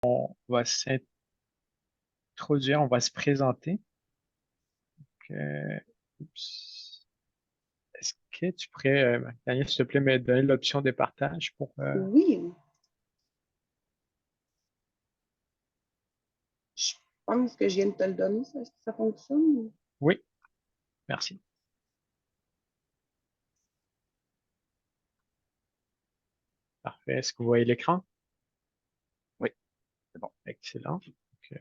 On va s'introduire, on va se présenter. Euh, oups. Est-ce que tu pourrais, Daniel, s'il te plaît, me donner l'option de partage pour... Oui, je pense que je viens de te le donner, ça. Est-ce que ça fonctionne? Oui, merci. Parfait. Est-ce que vous voyez l'écran? Oui, c'est bon. Excellent. Donc,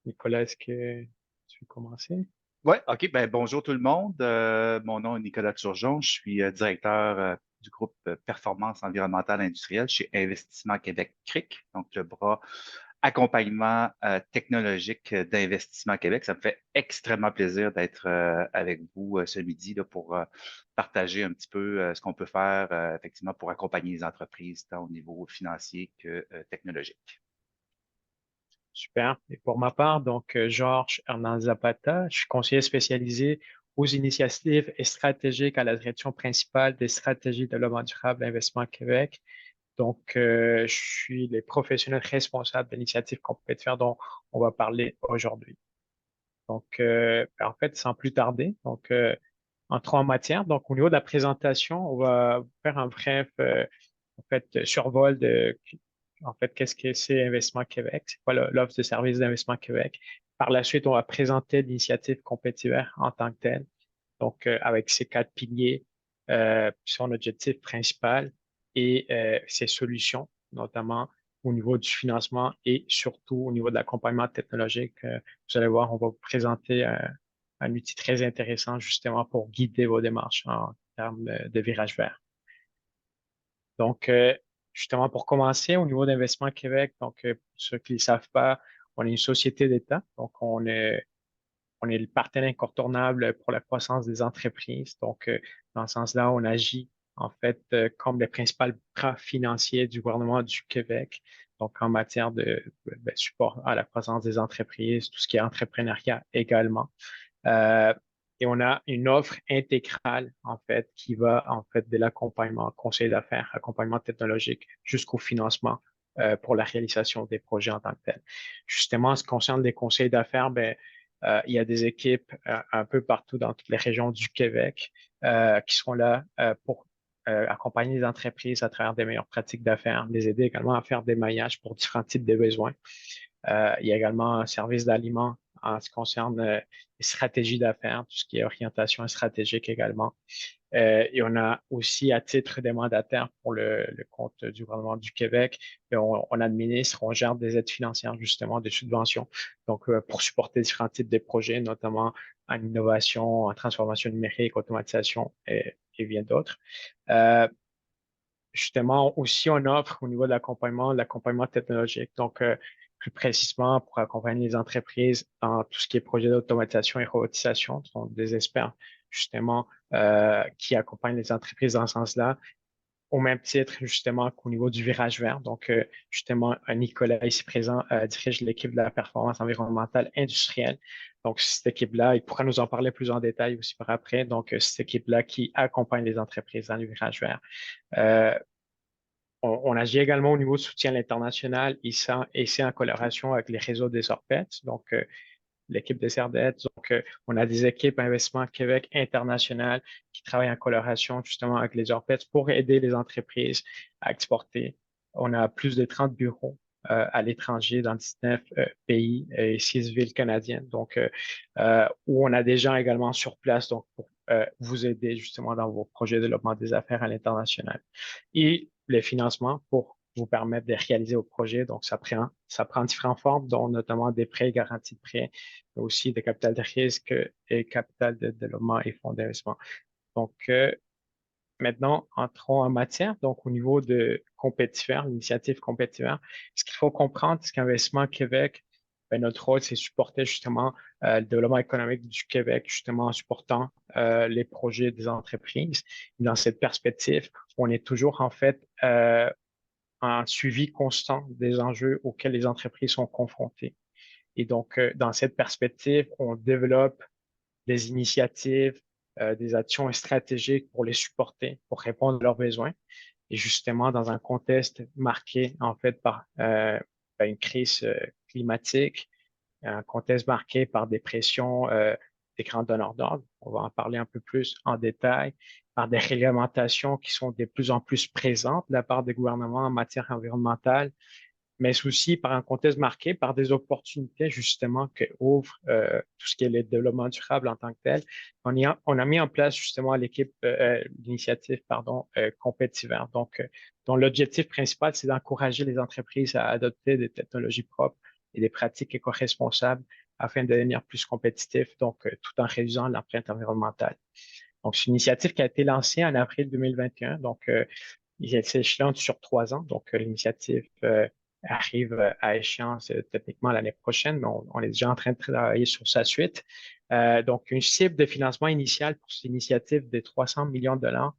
Nicolas, est-ce que tu veux commencer? Ouais, OK. Ben, bonjour tout le monde. Mon nom est Nicolas Turgeon. Je suis directeur du groupe Performance environnementale industrielle chez Investissement Québec CRIC, donc le bras accompagnement technologique d'Investissement Québec. Ça me fait extrêmement plaisir d'être avec vous ce midi là, pour partager un petit peu ce qu'on peut faire effectivement pour accompagner les entreprises tant au niveau financier que technologique. Super. Et pour ma part, donc, Georges Hernan Zapata, je suis conseiller spécialisé aux initiatives et stratégiques à la direction principale des stratégies de développement durable d'Investissement Québec. Donc, je suis les professionnels responsables de l'initiative qu'on peut faire dont on va parler aujourd'hui. Donc, en fait, sans plus tarder, donc, entrons en matière. Donc, au niveau de la présentation, on va faire un bref, en fait, survol de, en fait, qu'est-ce que c'est Investissement Québec, c'est quoi l'offre de service d'Investissement Québec. Par la suite, on va présenter l'initiative compétitivère en tant que telle. Donc, avec ses quatre piliers, son objectif principal et ses solutions, notamment au niveau du financement et surtout au niveau de l'accompagnement technologique. Vous allez voir, on va vous présenter un outil très intéressant justement pour guider vos démarches en termes de virage vert. Donc, justement, pour commencer, au niveau d'Investissement Québec, donc, pour ceux qui ne le savent pas, on est une société d'État. Donc, on est le partenaire incontournable pour la croissance des entreprises. Donc, dans ce sens-là, on agit en fait comme le principal bras financier du gouvernement du Québec. Donc, en matière de support à la croissance des entreprises, tout ce qui est entrepreneuriat également. Euh, et on a une offre intégrale, en fait, qui va, en fait, de l'accompagnement, conseil d'affaires, accompagnement technologique, jusqu'au financement pour la réalisation des projets en tant que tel. Justement, en ce qui concerne les conseils d'affaires, ben, il y a des équipes un peu partout dans toutes les régions du Québec qui seront là pour accompagner les entreprises à travers des meilleures pratiques d'affaires, les aider également à faire des maillages pour différents types de besoins. Il y a également un service d'aliments en ce qui concerne les stratégies d'affaires, tout ce qui est orientation stratégique également. Et on a aussi, à titre des mandataires pour le compte du gouvernement du Québec, on administre, on gère des aides financières, justement, des subventions, donc pour supporter différents types de projets, notamment en innovation, en transformation numérique, automatisation et bien d'autres. Euh, Justement, aussi, on offre au niveau de l'accompagnement technologique. Donc, plus précisément, pour accompagner les entreprises dans tout ce qui est projet d'automatisation et robotisation, ce sont des experts, justement, qui accompagnent les entreprises dans ce sens-là, au même titre, justement, qu'au niveau du virage vert. Donc, justement, Nicolas, ici présent, dirige l'équipe de la performance environnementale industrielle. Donc, cette équipe-là, il pourra nous en parler plus en détail aussi par après. Donc, cette équipe-là qui accompagne les entreprises dans le virage vert. Euh, on agit également au niveau de soutien à l'international et c'est en collaboration avec les réseaux des ORPET, donc l'équipe des CERDET. Donc, on a des équipes Investissement Québec international qui travaillent en collaboration justement avec les ORPET pour aider les entreprises à exporter. On a plus de 30 bureaux à l'étranger dans 19 pays et 6 villes canadiennes. Donc, où on a des gens également sur place donc pour vous aider justement dans vos projets de développement des affaires à l'international. Et les financements pour vous permettre de réaliser vos projets. Donc, ça prend différentes formes, dont notamment des prêts, garanties de prêts, mais aussi des capital de risque et capital de développement et fonds d'investissement. Donc, maintenant, entrons en matière. Donc, au niveau de Compétifer, l'initiative Compétifer, ce qu'il faut comprendre, c'est qu'Investissement Québec, ben, notre rôle, c'est supporter justement le développement économique du Québec, justement en supportant les projets des entreprises. Dans cette perspective, on est toujours en fait un suivi constant des enjeux auxquels les entreprises sont confrontées. Et donc, dans cette perspective, on développe des initiatives, des actions stratégiques pour les supporter, pour répondre à leurs besoins. Et justement, dans un contexte marqué, en fait, par une crise climatique, un contexte marqué par des pressions des grands donneurs d'ordre. On va en parler un peu plus en détail, par des réglementations qui sont de plus en plus présentes de la part des gouvernements en matière environnementale, mais aussi par un contexte marqué par des opportunités justement que ouvre tout ce qui est le développement durable en tant que tel. On a mis en place justement l'initiative Compétiver, donc dont l'objectif principal, c'est d'encourager les entreprises à adopter des technologies propres et des pratiques éco-responsables afin de devenir plus compétitifs, donc tout en réduisant l'empreinte environnementale. Donc, c'est une initiative qui a été lancée en avril 2021, donc il s'échelonne sur 3 ans, donc l'initiative arrive à échéance techniquement l'année prochaine, mais on est déjà en train de travailler sur sa suite. Donc, une cible de financement initial pour cette initiative de 300 millions de dollars.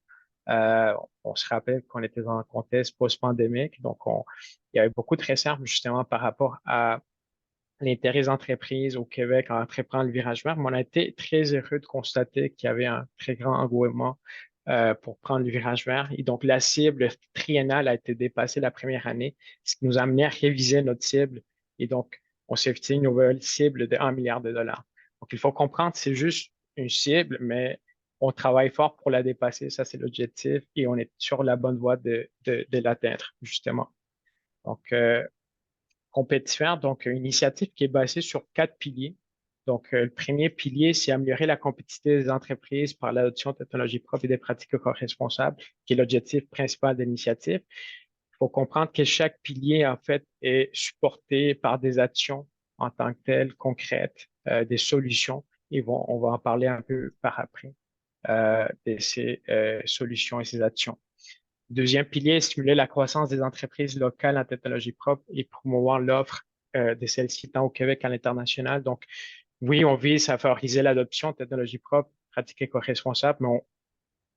On se rappelle qu'on était dans un contexte post-pandémique, donc il y avait beaucoup de réserves justement par rapport à l'intérêt des entreprises au Québec à entreprendre le virage vert, mais on a été très heureux de constater qu'il y avait un très grand engouement pour prendre le virage vert. Et donc, la cible triennale a été dépassée la première année, ce qui nous a amené à réviser notre cible. Et donc, on s'est fixé une nouvelle cible de 1 milliard de dollars. Donc, il faut comprendre que c'est juste une cible, mais on travaille fort pour la dépasser. Ça, c'est l'objectif et on est sur la bonne voie de l'atteindre, justement. Donc, Compétifer, donc une initiative qui est basée sur 4 piliers. Donc, le premier pilier, c'est améliorer la compétitivité des entreprises par l'adoption de technologies propres et des pratiques éco-responsables, qui est l'objectif principal de l'initiative. Il faut comprendre que chaque pilier, en fait, est supporté par des actions en tant que telles, concrètes, des solutions. On va en parler un peu par après de ces solutions et ces actions. Deuxième pilier, stimuler la croissance des entreprises locales en technologie propre et promouvoir l'offre de celles-ci tant au Québec qu'à l'international. Donc, oui, on vise à favoriser l'adoption de technologies propres, pratiques éco-responsables, mais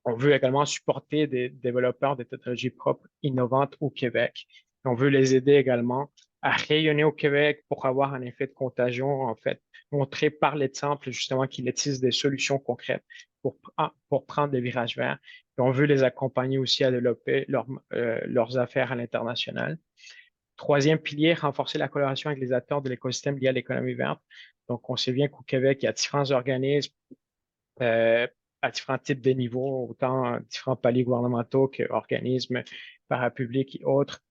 on veut également supporter des développeurs de technologies propres innovantes au Québec. On veut les aider également à rayonner au Québec pour avoir un effet de contagion, en fait, montrer par l'exemple justement qu'ils utilisent des solutions concrètes pour prendre des virages verts. Et on veut les accompagner aussi à développer leurs affaires à l'international. Troisième pilier, renforcer la collaboration avec les acteurs de l'écosystème lié à l'économie verte. Donc, on sait bien qu'au Québec, il y a différents organismes à différents types de niveaux, autant différents paliers gouvernementaux qu'organismes parapublics et autres,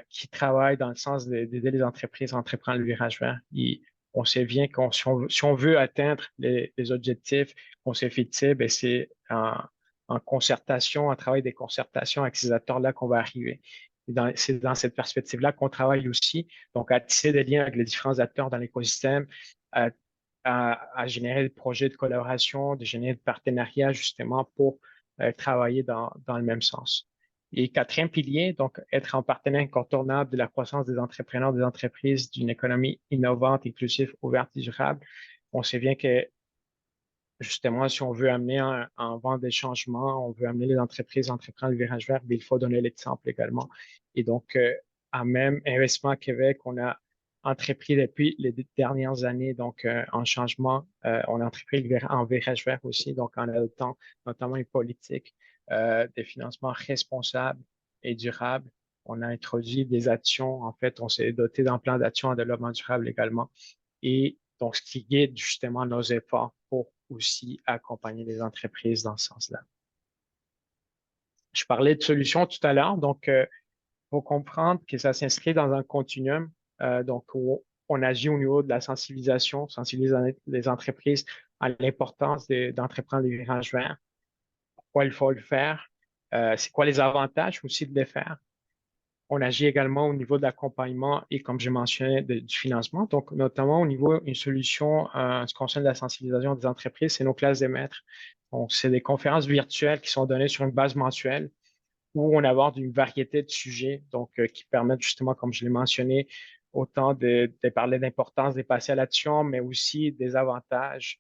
qui travaillent dans le sens d'aider les entreprises à entreprendre le virage vert. Et on sait bien que si on veut atteindre les objectifs qu'on s'est fixés, ben c'est en concertation, en travail des concertations avec ces acteurs-là qu'on va arriver. C'est dans cette perspective-là qu'on travaille aussi, donc à tisser des liens avec les différents acteurs dans l'écosystème, à générer des projets de collaboration, de générer des partenariats justement pour travailler dans le même sens. Et quatrième pilier, donc être en partenaire incontournable de la croissance des entrepreneurs, des entreprises, d'une économie innovante, inclusive, ouverte et durable. On sait bien que justement, si on veut amener en vent des changements, on veut amener les entreprises à entreprendre le virage vert, mais il faut donner l'exemple également. Et donc, à même Investissement Québec, on a entrepris depuis les dernières années, donc en changement, on a entrepris en virage vert aussi, donc en adoptant notamment une politique de financement responsable et durable. On a introduit des actions, en fait, on s'est doté d'un plan d'action en développement durable également. Et donc, ce qui guide justement nos efforts pour aussi accompagner les entreprises dans ce sens-là. Je parlais de solutions tout à l'heure, donc il faut comprendre que ça s'inscrit dans un continuum. Donc, on agit au niveau de la sensibilisation, sensibiliser les entreprises à l'importance d'entreprendre les virages verts, pourquoi il faut le faire, c'est quoi les avantages aussi de les faire. On agit également au niveau de l'accompagnement et, comme je mentionnais, du financement. Donc, notamment au niveau d'une solution, en ce qui concerne la sensibilisation des entreprises, c'est nos classes des maîtres. Donc, c'est des conférences virtuelles qui sont données sur une base mensuelle où on aborde une variété de sujets, donc qui permettent justement, comme je l'ai mentionné, autant de parler d'importance des passer à l'action, mais aussi des avantages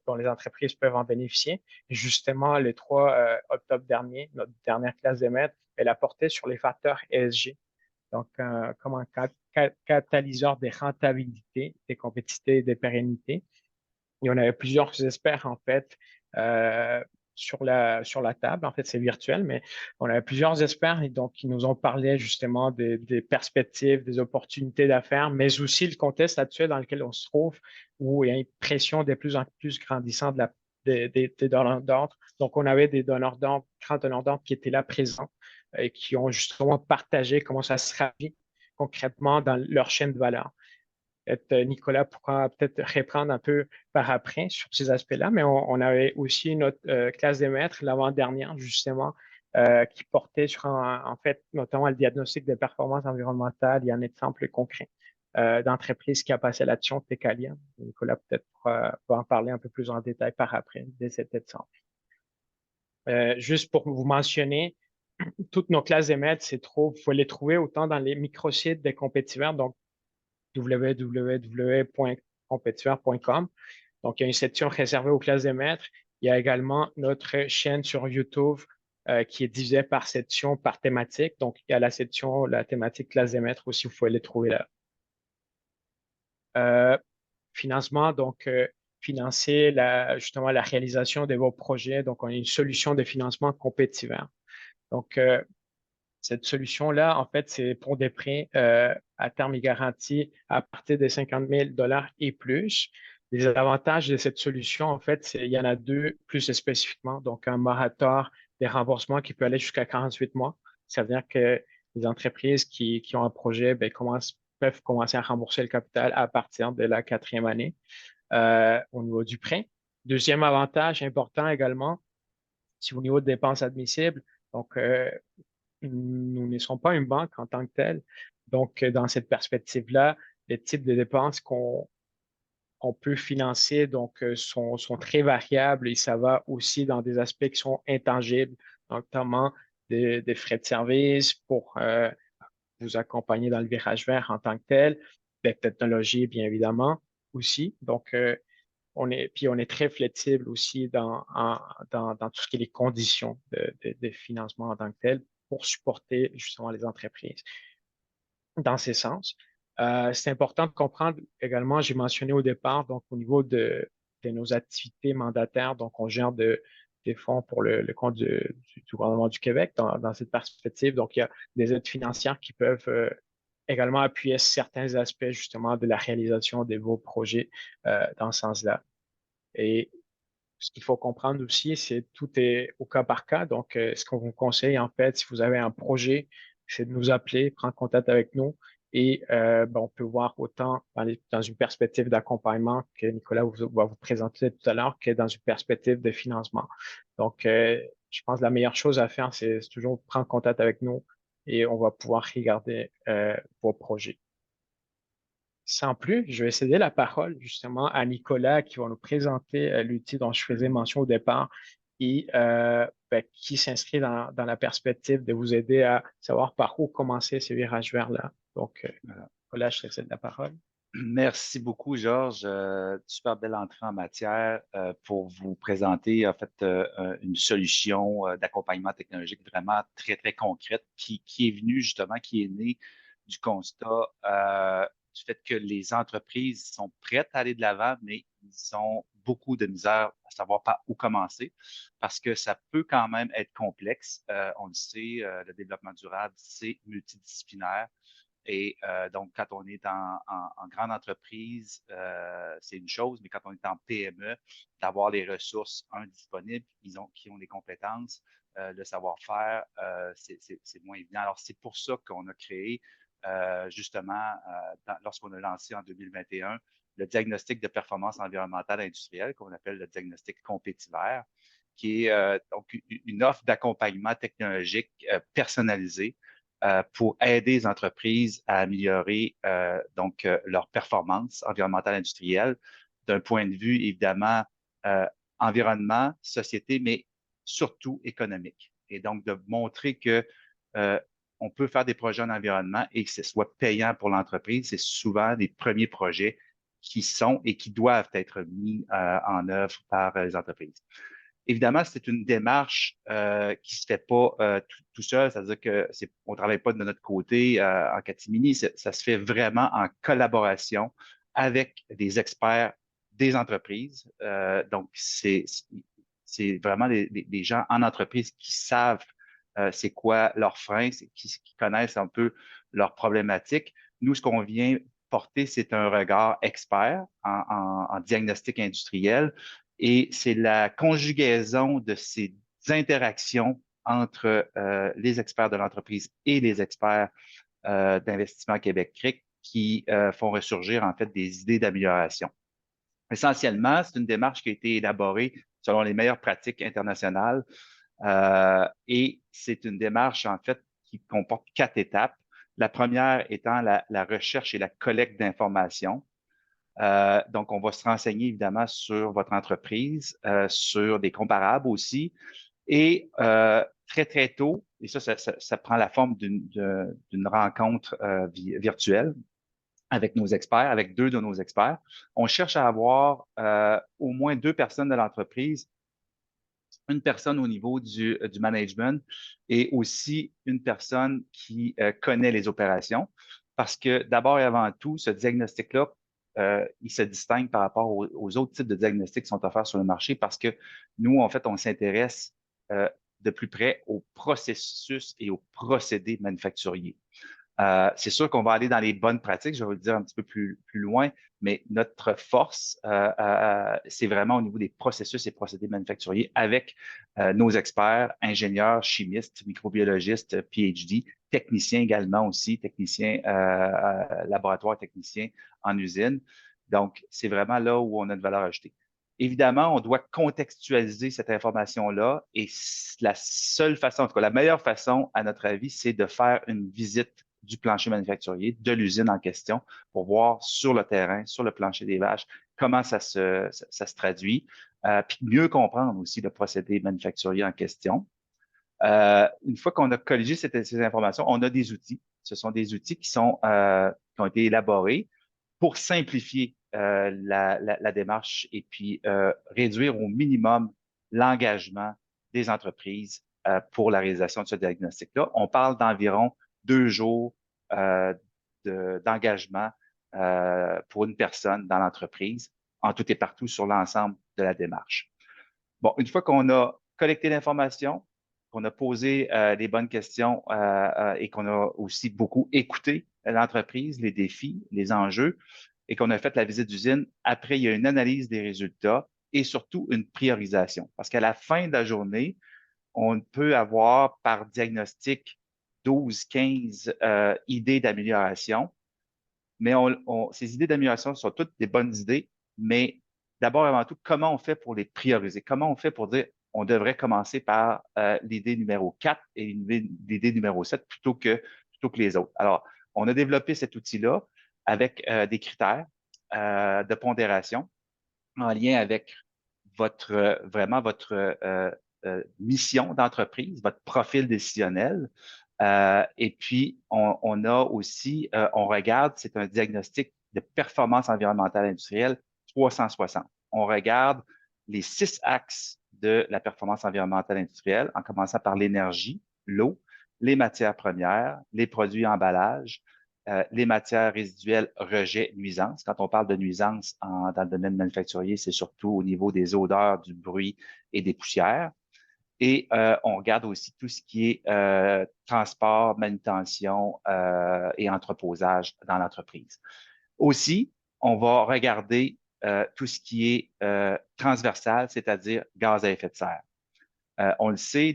dont les entreprises peuvent en bénéficier. Et justement, le 3 octobre dernier, notre dernière classe des maîtres, elle a porté sur les facteurs ESG, donc comme un catalyseur des rentabilités, des compétitivités et des pérennités. Et on avait plusieurs experts, en fait, sur la table. En fait, c'est virtuel, mais on avait plusieurs experts et donc qui nous ont parlé justement des perspectives, des opportunités d'affaires, mais aussi le contexte actuel dans lequel on se trouve, où il y a une pression de plus en plus grandissante des donneurs d'ordre. Donc, on avait des donneurs d'ordre, grands donneurs d'ordre qui étaient là présents et qui ont justement partagé comment ça se traduit concrètement dans leur chaîne de valeur. Nicolas pourra peut-être reprendre un peu par après sur ces aspects-là, mais on avait aussi notre classe des maîtres l'avant-dernière, justement, qui portait sur, en fait, notamment le diagnostic de performance environnementale. Il y a un exemple concret d'entreprise qui a passé l'action Tecalia. Nicolas peut-être pourra en parler un peu plus en détail par après de cet exemple. Juste pour vous mentionner, toutes nos classes des maîtres, vous pouvez les trouver autant dans les microsites des compétiteurs, donc www.competiteur.com. Donc, il y a une section réservée aux classes des maîtres. Il y a également notre chaîne sur YouTube qui est divisée par section, par thématique. Donc, il y a la thématique classe des maîtres aussi, vous pouvez les trouver là. Financement, donc, financer justement la réalisation de vos projets. Donc, on a une solution de financement compétiteur. Donc, cette solution-là, en fait, c'est pour des prêts à terme et garanti à partir de 50 000 $ et plus. Les avantages de cette solution, en fait, il y en a deux plus spécifiquement. Donc, un moratoire des remboursements qui peut aller jusqu'à 48 mois. Ça veut dire que les entreprises qui ont un projet peuvent commencer à rembourser le capital à partir de la 4e année au niveau du prêt. Deuxième avantage important également, c'est au niveau de dépenses admissibles. Donc, nous ne sommes pas une banque en tant que telle. Donc, dans cette perspective-là, les types de dépenses qu'on peut financer sont très variables et ça va aussi dans des aspects qui sont intangibles, notamment des frais de service pour vous accompagner dans le virage vert en tant que tel, des technologies, bien évidemment, aussi. Donc, on est très flexible aussi dans tout ce qui est les conditions de financement en tant que tel pour supporter justement les entreprises dans ces sens. C'est important de comprendre également, j'ai mentionné au départ, donc au niveau de nos activités mandataires, donc on gère des fonds pour le compte du gouvernement du Québec dans cette perspective. Donc, il y a des aides financières qui peuvent également appuyer certains aspects justement de la réalisation de vos projets dans ce sens-là. Et ce qu'il faut comprendre aussi, c'est tout est au cas par cas. Donc, ce qu'on vous conseille, en fait, si vous avez un projet, c'est de nous appeler, prendre contact avec nous et on peut voir autant dans une perspective d'accompagnement que Nicolas va vous présenter tout à l'heure que dans une perspective de financement. Donc, je pense que la meilleure chose à faire, c'est toujours prendre contact avec nous et on va pouvoir regarder vos projets. Sans plus, je vais céder la parole justement à Nicolas qui va nous présenter l'outil dont je faisais mention au départ et qui s'inscrit dans la perspective de vous aider à savoir par où commencer ces virages verts-là. Donc, Nicolas, je te cède la parole. Merci beaucoup, Georges. Super belle entrée en matière pour vous présenter en fait une solution d'accompagnement technologique vraiment très, très concrète qui est venue justement, qui est née du constat du fait que les entreprises sont prêtes à aller de l'avant, mais ils ont beaucoup de misère à savoir par où commencer parce que ça peut quand même être complexe. On le sait, le développement durable, c'est multidisciplinaire. Et donc, quand on est en grande entreprise, c'est une chose, mais quand on est en PME, d'avoir les ressources, disponibles, qui ont les compétences, le savoir-faire, c'est moins évident. Alors, c'est pour ça qu'on a créé, justement, lorsqu'on a lancé en 2021, le diagnostic de performance environnementale industrielle, qu'on appelle le diagnostic Compétivert, qui est donc une offre d'accompagnement technologique personnalisée pour aider les entreprises à améliorer leur performance environnementale industrielle d'un point de vue, évidemment, environnement, société, mais surtout économique. Et donc, de montrer que on peut faire des projets en environnement et que ce soit payant pour l'entreprise. C'est souvent les premiers projets qui sont et qui doivent être mis en œuvre par les entreprises. Évidemment, c'est une démarche qui se fait pas tout seul, c'est-à-dire que on travaille pas de notre côté en catimini, ça se fait vraiment en collaboration avec des experts des entreprises. Donc, c'est vraiment des gens en entreprise qui savent c'est quoi leurs freins, qui connaissent un peu leurs problématiques. Nous, ce qu'on vient porter, c'est un regard expert en diagnostic industriel et c'est la conjugaison de ces interactions entre les experts de l'entreprise et les experts d'investissement Québec-Cric qui font ressurgir en fait des idées d'amélioration. Essentiellement, c'est une démarche qui a été élaborée selon les meilleures pratiques internationales et c'est une démarche en fait qui comporte 4 étapes. La première étant la recherche et la collecte d'informations. Donc, on va se renseigner évidemment sur votre entreprise, sur des comparables aussi. Et très, très tôt, et ça prend la forme d'une rencontre virtuelle avec nos experts, avec 2 de nos experts. On cherche à avoir au moins 2 personnes de l'entreprise, une personne au niveau du management et aussi une personne qui connaît les opérations. Parce que d'abord et avant tout, ce diagnostic-là, il se distingue par rapport aux autres types de diagnostics qui sont offerts sur le marché parce que nous, en fait, on s'intéresse de plus près au processus et aux procédés manufacturiers. C'est sûr qu'on va aller dans les bonnes pratiques, je vais vous le dire un petit peu plus loin, mais notre force, c'est vraiment au niveau des processus et procédés manufacturiers avec nos experts, ingénieurs, chimistes, microbiologistes, PhD, techniciens également aussi, techniciens laboratoire, techniciens en usine. Donc, c'est vraiment là où on a une valeur ajoutée. Évidemment, on doit contextualiser cette information-là et la seule façon, en tout cas la meilleure façon, à notre avis, c'est de faire une visite du plancher manufacturier, de l'usine en question, pour voir sur le terrain, sur le plancher des vaches, comment ça se traduit, puis mieux comprendre aussi le procédé manufacturier en question. Une fois qu'on a colligé ces informations, on a des outils. Ce sont des outils qui ont été élaborés pour simplifier la démarche et puis réduire au minimum l'engagement des entreprises pour la réalisation de ce diagnostic-là. On parle d'environ 2 jours d'engagement pour une personne dans l'entreprise, en tout et partout sur l'ensemble de la démarche. Bon, une fois qu'on a collecté l'information, qu'on a posé les bonnes questions et qu'on a aussi beaucoup écouté l'entreprise, les défis, les enjeux, et qu'on a fait la visite d'usine, après, il y a une analyse des résultats et surtout une priorisation. Parce qu'à la fin de la journée, on peut avoir par diagnostic 12, 15 idées d'amélioration, mais ces idées d'amélioration sont toutes des bonnes idées, mais d'abord et avant tout, comment on fait pour les prioriser? Comment on fait pour dire on devrait commencer par l'idée numéro 4 et l'idée numéro 7 plutôt que les autres? Alors, on a développé cet outil-là avec des critères de pondération en lien avec vraiment votre mission d'entreprise, votre profil décisionnel. Et puis, on a aussi, on regarde, c'est un diagnostic de performance environnementale industrielle 360. On regarde les 6 axes de la performance environnementale industrielle, en commençant par l'énergie, l'eau, les matières premières, les produits emballages, les matières résiduelles, rejets, nuisances. Quand on parle de nuisances dans le domaine manufacturier, c'est surtout au niveau des odeurs, du bruit et des poussières. Et on regarde aussi tout ce qui est transport, manutention et entreposage dans l'entreprise. Aussi, on va regarder tout ce qui est transversal, c'est-à-dire gaz à effet de serre. On le sait,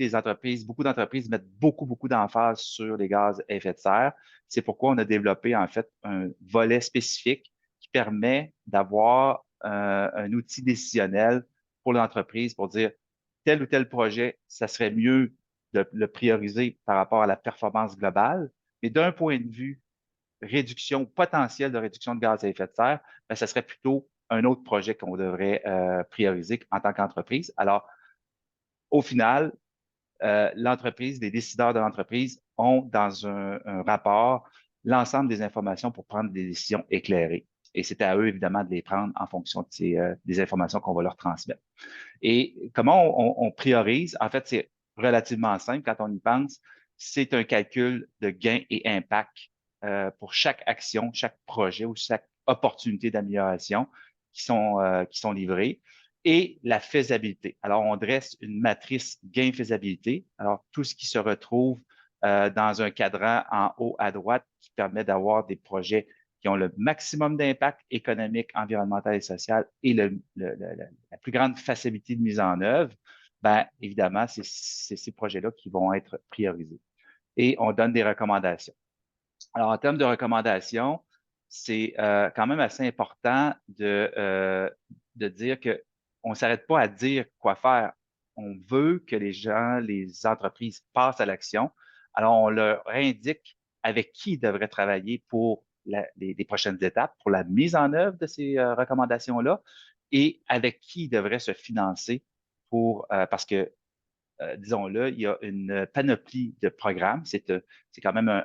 beaucoup d'entreprises mettent beaucoup d'emphase sur les gaz à effet de serre. C'est pourquoi on a développé en fait un volet spécifique qui permet d'avoir un outil décisionnel pour l'entreprise pour dire tel ou tel projet, ça serait mieux de le prioriser par rapport à la performance globale. Mais d'un point de vue réduction potentielle de réduction de gaz à effet de serre, bien, ça serait plutôt un autre projet qu'on devrait prioriser en tant qu'entreprise. Alors, au final, l'entreprise, les décideurs de l'entreprise ont dans un rapport l'ensemble des informations pour prendre des décisions éclairées. Et c'est à eux, évidemment, de les prendre en fonction des informations qu'on va leur transmettre. Et comment on priorise? En fait, c'est relativement simple quand on y pense. C'est un calcul de gain et impact pour chaque action, chaque projet ou chaque opportunité d'amélioration qui sont livrées. et la faisabilité. Alors, on dresse une matrice gain-faisabilité. Alors, tout ce qui se retrouve dans un cadran en haut à droite qui permet d'avoir des projets qui ont le maximum d'impact économique, environnemental et social et la plus grande facilité de mise en œuvre, ben, évidemment, c'est ces projets-là qui vont être priorisés. Et on donne des recommandations. Alors, en termes de recommandations, c'est quand même assez important de dire que on ne s'arrête pas à dire quoi faire. On veut que les gens, les entreprises passent à l'action. Alors, on leur indique avec qui ils devraient travailler pour les prochaines étapes, pour la mise en œuvre de ces recommandations-là et avec qui ils devraient se financer parce que disons-le, il y a une panoplie de programmes. C'est quand même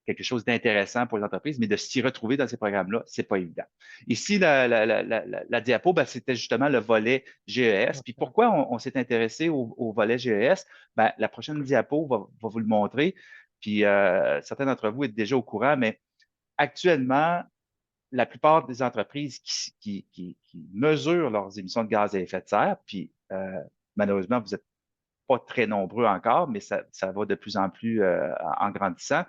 quelque chose d'intéressant pour les entreprises, mais de s'y retrouver dans ces programmes-là, c'est pas évident. Ici, la diapo, ben, c'était justement le volet GES. Puis pourquoi on s'est intéressé au volet GES? Ben, la prochaine diapo va vous le montrer. Puis certains d'entre vous êtes déjà au courant, mais actuellement, la plupart des entreprises qui mesurent leurs émissions de gaz à effet de serre, puis malheureusement, vous n'êtes pas très nombreux encore, mais ça va de plus en plus en grandissant,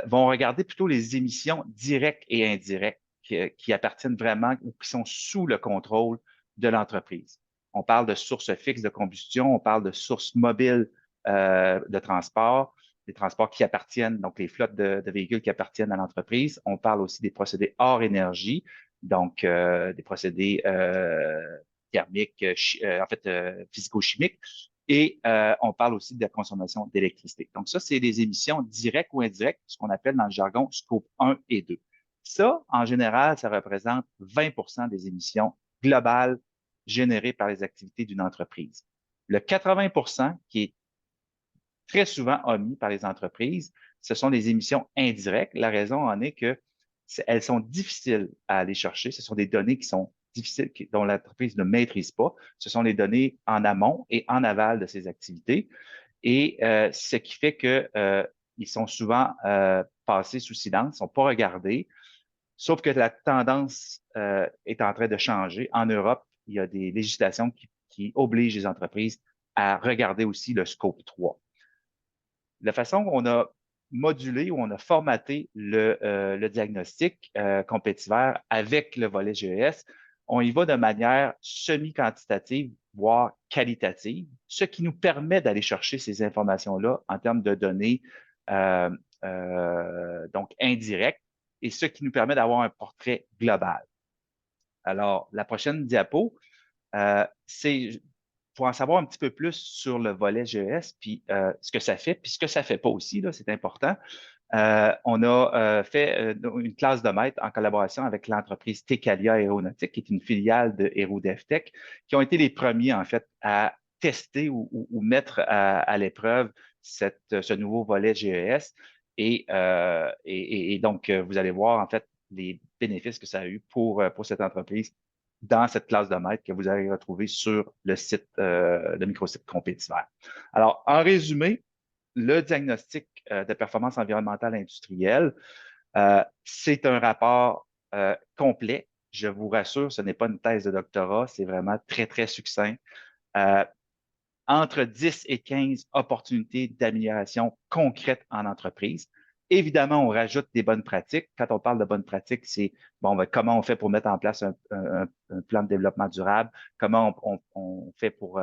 vont regarder plutôt les émissions directes et indirectes qui appartiennent vraiment ou qui sont sous le contrôle de l'entreprise. On parle de sources fixes de combustion, on parle de sources mobiles de transport, des transports qui appartiennent, donc les flottes de véhicules qui appartiennent à l'entreprise. On parle aussi des procédés hors énergie, donc des procédés thermiques, en fait, physico-chimiques. Et on parle aussi de la consommation d'électricité. Donc, ça, c'est des émissions directes ou indirectes, ce qu'on appelle dans le jargon scope 1 et 2. Ça, en général, ça représente 20 des émissions globales générées par les activités d'une entreprise. Le 80 qui est très souvent omis par les entreprises, ce sont les émissions indirectes. La raison en est que elles sont difficiles à aller chercher. Ce sont des données qui sont difficiles, dont l'entreprise ne maîtrise pas. Ce sont les données en amont et en aval de ces activités. Et ce qui fait que ils sont souvent passés sous silence, ne sont pas regardés. Sauf que la tendance est en train de changer. En Europe, il y a des législations qui obligent les entreprises à regarder aussi le scope 3. La façon qu'on a modulé ou on a formaté le diagnostic compétitivore avec le volet GES, on y va de manière semi-quantitative, voire qualitative, ce qui nous permet d'aller chercher ces informations-là en termes de données donc indirectes et ce qui nous permet d'avoir un portrait global. Alors, la prochaine diapo, c'est pour en savoir un petit peu plus sur le volet GES, puis ce que ça fait, puis ce que ça fait pas aussi, là, c'est important. On a fait une classe de maître en collaboration avec l'entreprise Tecalia Aéronautique, qui est une filiale de HeroDevTech, qui ont été les premiers, en fait, à tester ou mettre à l'épreuve ce nouveau volet GES. Et donc, vous allez voir, en fait, les bénéfices que ça a eu pour cette entreprise dans cette classe de maître que vous allez retrouver sur le site, le microsite Compétitivore. Alors, en résumé, le diagnostic de performance environnementale industrielle, c'est un rapport complet. Je vous rassure, ce n'est pas une thèse de doctorat, c'est vraiment très, très succinct. Entre 10 et 15 opportunités d'amélioration concrètes en entreprise. Évidemment, on rajoute des bonnes pratiques. Quand on parle de bonnes pratiques, c'est bon, ben, comment on fait pour mettre en place un plan de développement durable, comment on fait pour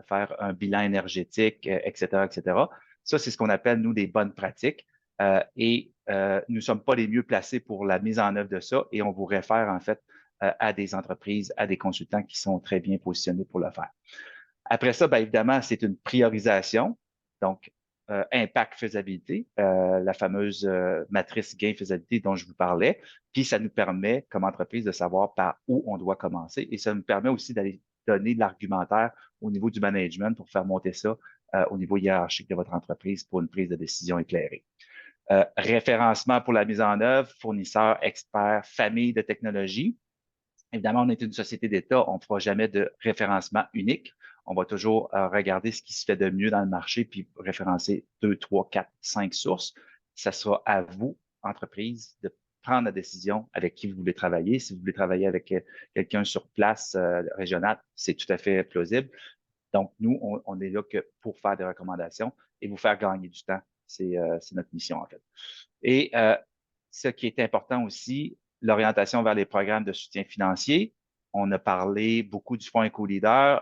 faire un bilan énergétique, etc., etc. Ça, c'est ce qu'on appelle, nous, des bonnes pratiques. Nous ne sommes pas les mieux placés pour la mise en œuvre de ça et on vous réfère, en fait, à des entreprises, à des consultants qui sont très bien positionnés pour le faire. Après ça, bien évidemment, c'est une priorisation. Donc, impact faisabilité, la fameuse matrice gain faisabilité dont je vous parlais. Puis, ça nous permet, comme entreprise, de savoir par où on doit commencer. Et ça nous permet aussi d'aller donner de l'argumentaire au niveau du management pour faire monter ça au niveau hiérarchique de votre entreprise pour une prise de décision éclairée. Référencement pour la mise en œuvre, fournisseurs, experts, famille de technologies. Évidemment, on est une société d'État, on ne fera jamais de référencement unique. On va toujours regarder ce qui se fait de mieux dans le marché, puis référencer 2, 3, 4, 5 sources. Ça sera à vous, entreprise, de prendre la décision avec qui vous voulez travailler. Si vous voulez travailler avec quelqu'un sur place régional, c'est tout à fait plausible. Donc, nous, on est là que pour faire des recommandations et vous faire gagner du temps. C'est notre mission, en fait. Et ce qui est important aussi, l'orientation vers les programmes de soutien financier. On a parlé beaucoup du Fonds EcoLeader.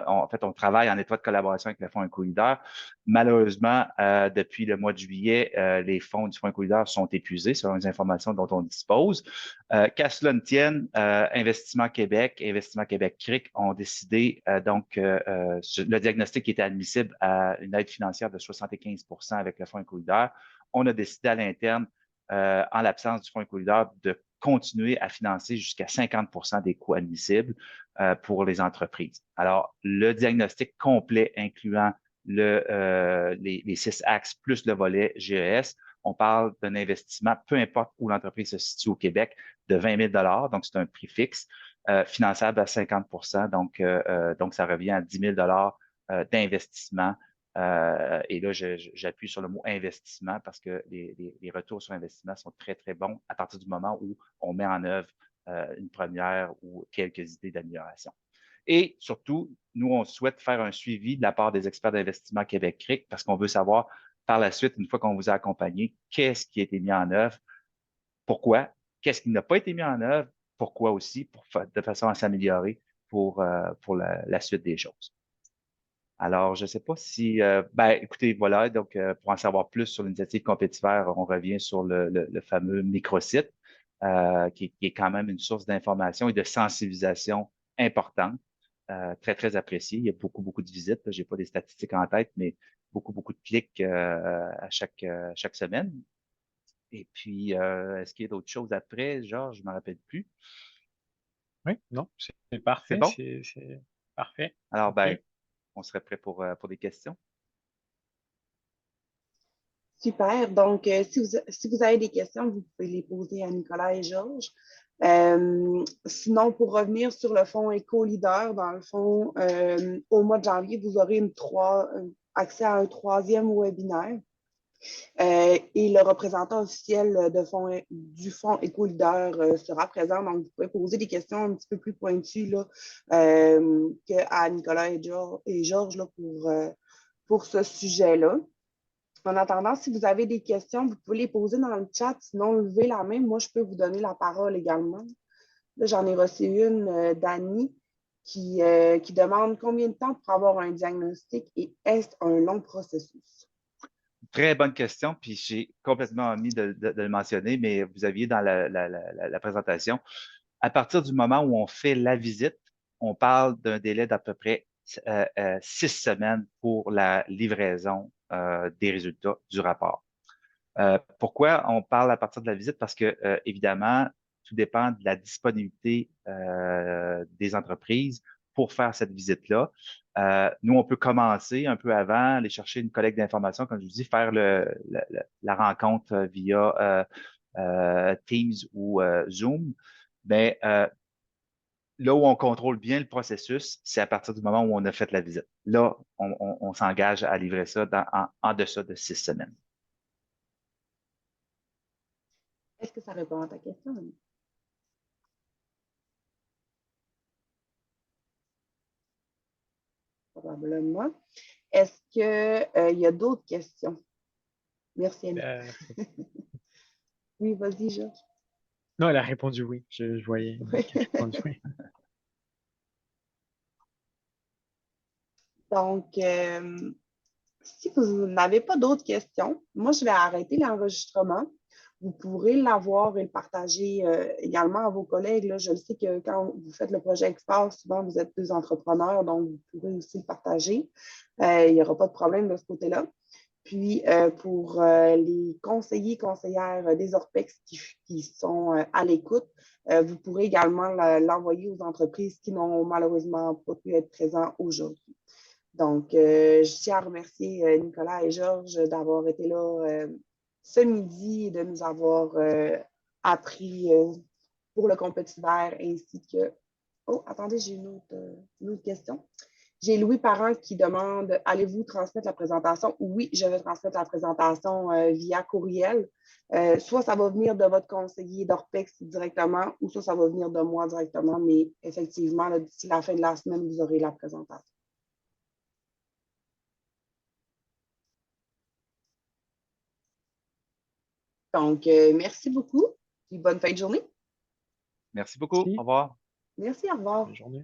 En fait, on travaille en étroite collaboration avec le Fonds EcoLeader. Malheureusement, depuis le mois de juillet, les fonds du Fonds EcoLeader sont épuisés selon les informations dont on dispose. Qu'à cela ne tienne, Investissement Québec CRIC ont décidé, le diagnostic qui était admissible à une aide financière de 75 avec le Fonds EcoLeader. On a décidé à l'interne, en l'absence du Fonds EcoLeader, de continuer à financer jusqu'à 50 des coûts admissibles pour les entreprises. Alors, le diagnostic complet incluant les 6 axes plus le volet GES, on parle d'un investissement, peu importe où l'entreprise se situe au Québec, de 20 000 donc c'est un prix fixe, finançable à 50 donc ça revient à 10 000 d'investissement. Et là, j'appuie sur le mot investissement parce que les retours sur investissement sont très, très bons à partir du moment où on met en œuvre une première ou quelques idées d'amélioration. Et surtout, nous, on souhaite faire un suivi de la part des experts d'investissement Québec CRIC parce qu'on veut savoir par la suite, une fois qu'on vous a accompagné, qu'est-ce qui a été mis en œuvre, pourquoi, qu'est-ce qui n'a pas été mis en œuvre, pourquoi aussi, de façon à s'améliorer pour la suite des choses. Alors, je ne sais pas si, écoutez, voilà, donc pour en savoir plus sur l'initiative Compétiver, on revient sur le fameux microsite, qui est quand même une source d'information et de sensibilisation importante, très, très appréciée. Il y a beaucoup, beaucoup de visites. Je n'ai pas des statistiques en tête, mais beaucoup, beaucoup de clics à chaque semaine. Et puis, est-ce qu'il y a d'autres choses après, Georges? Je ne me rappelle plus. Oui, non, c'est C'est parfait, bon? c'est parfait. Alors, OK. on serait prêt pour des questions. Super. Donc, si vous avez des questions, vous pouvez les poser à Nicolas et Georges. Sinon, pour revenir sur le fonds EcoLeader, dans le fond, au mois de janvier, vous aurez accès à un 3e webinaire. Et le représentant officiel du fonds EcoLeader sera présent. Donc, vous pouvez poser des questions un petit peu plus pointues là, qu'à Nicolas et Georges là, pour ce sujet-là. En attendant, si vous avez des questions, vous pouvez les poser dans le chat. Sinon, levez la main. Moi, je peux vous donner la parole également. Là, j'en ai reçu une d'Annie qui demande combien de temps pour avoir un diagnostic et est-ce un long processus? Très bonne question, puis j'ai complètement omis de le mentionner, mais vous aviez dans la présentation, à partir du moment où on fait la visite, on parle d'un délai d'à peu près 6 semaines pour la livraison des résultats du rapport. Pourquoi on parle à partir de la visite? Parce que, évidemment, tout dépend de la disponibilité des entreprises pour faire cette visite-là. Nous, on peut commencer un peu avant, aller chercher une collecte d'informations, comme je vous dis, faire la rencontre via Teams ou Zoom. Mais là où on contrôle bien le processus, c'est à partir du moment où on a fait la visite. Là, on s'engage à livrer ça en deçà de 6 semaines. Est-ce que ça répond à ta question, Annie? Probablement. Est-ce qu'il y a d'autres questions? Merci, Annie. Oui, vas-y, Georges. Non, elle a répondu oui. Je voyais qu'elle a répondu oui. Donc, si vous n'avez pas d'autres questions, moi, je vais arrêter l'enregistrement. Vous pourrez l'avoir et le partager également à vos collègues. Là. Je le sais que quand vous faites le projet Expert, souvent, vous êtes 2 entrepreneurs, donc vous pourrez aussi le partager. Il n'y aura pas de problème de ce côté-là. Puis, pour les conseillers, conseillères des ORPEX qui sont à l'écoute, vous pourrez également l'envoyer aux entreprises qui n'ont malheureusement pas pu être présents aujourd'hui. Donc, je tiens à remercier Nicolas et Georges d'avoir été là ce midi et de nous avoir appris pour le compétiteur ainsi que... Oh, attendez, j'ai une autre question. J'ai Louis Parent qui demande, allez-vous transmettre la présentation? Oui, je vais transmettre la présentation via courriel. Soit ça va venir de votre conseiller d'ORPEX directement, ou soit ça va venir de moi directement, mais effectivement, d'ici la fin de la semaine, vous aurez la présentation. Donc, merci beaucoup et bonne fin de journée. Merci beaucoup. Merci. Au revoir. Merci, au revoir. Bonne journée.